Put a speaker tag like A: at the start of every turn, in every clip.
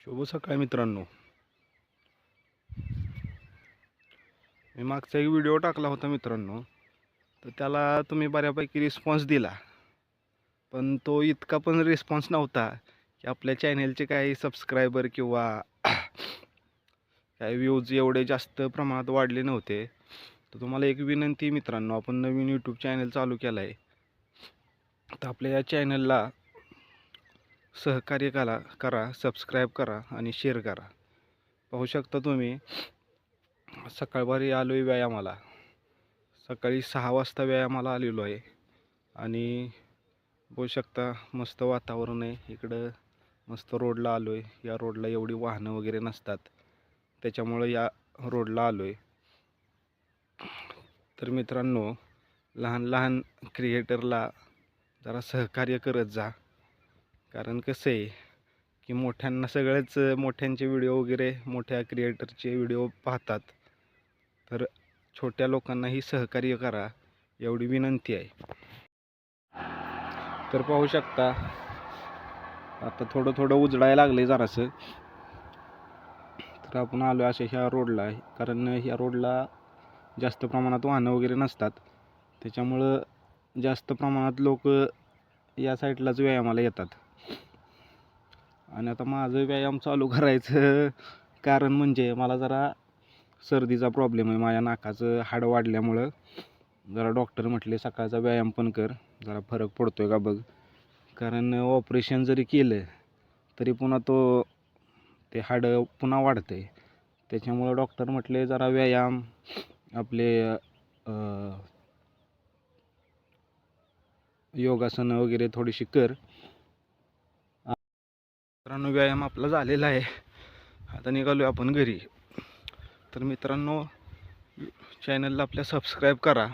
A: शुभ सकाळ मित्रांनो. मी मागचा एक व्हिडिओ टाकला होता मित्रांनो, तर त्याला तुम्ही बऱ्यापैकी रिस्पॉन्स दिला, पण तो इतका पण रिस्पॉन्स नव्हता की आपल्या चॅनलचे काही सबस्क्रायबर किंवा काही व्ह्यूज एवढे जास्त प्रमाणात वाढले नव्हते. तर तुम्हाला एक विनंती मित्रांनो, आपण नवीन यूट्यूब चॅनल चालू केला आहे, तर आपल्या या चॅनलला सहकार्य करा, सबस्क्राईब करा आणि शेअर करा. पाहू शकता तुम्ही, सकाळवारी आलो आहे व्यायामाला. सकाळी 6 वाजता व्यायामाला आलेलो आहे आणि बघू शकता मस्त वातावरण आहे इकडं. मस्त रोडला आलो आहे. या रोडला एवढी वाहनं वगैरे नसतात, त्याच्यामुळं या रोडला आलो आहे. तर मित्रांनो, लहान लहान क्रिएटरला जरा सहकार्य करत जा. कारण कसं आहे की मोठ्यांना सगळेच मोठ्यांचे व्हिडिओ वगैरे मोठ्या क्रिएटरचे व्हिडिओ पाहतात, तर छोट्या लोकांनाही सहकार्य करा एवढी विनंती आहे. तर पाहू शकता आता थोडं थोडं उजडायला लागले जरासं. तर आपण आलो अशा ह्या रोडला आहे, कारण ह्या रोडला जास्त प्रमाणात वाहनं वगैरे नसतात, त्याच्यामुळं जास्त प्रमाणात लोक या साईडलाच व्यायामाला येतात. आणि आता माझं व्यायाम चालू करायचं कारण म्हणजे मला जरा सर्दीचा प्रॉब्लेम आहे. माझ्या नाकाचं हाड वाढल्यामुळं जरा डॉक्टर म्हटले सकाळचा व्यायाम पण कर, जरा फरक पडतोय का बघ. कारण ऑपरेशन जरी केलं तरी पुन्हा ते हाडं पुन्हा वाढतं आहे. त्याच्यामुळं डॉक्टर म्हटले जरा व्यायाम आपले योगासनं वगैरे थोडीशी कर. मित्रांनो, व्यायाम आपला झालेला आहे, आता निघालो आपण घरी. तर मित्रांनो, चॅनलला आपल्या सबस्क्राईब करा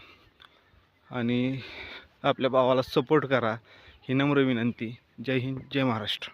A: आणि आपल्या भावाला सपोर्ट करा, ही नम्र विनंती. जय हिंद, जय महाराष्ट्र.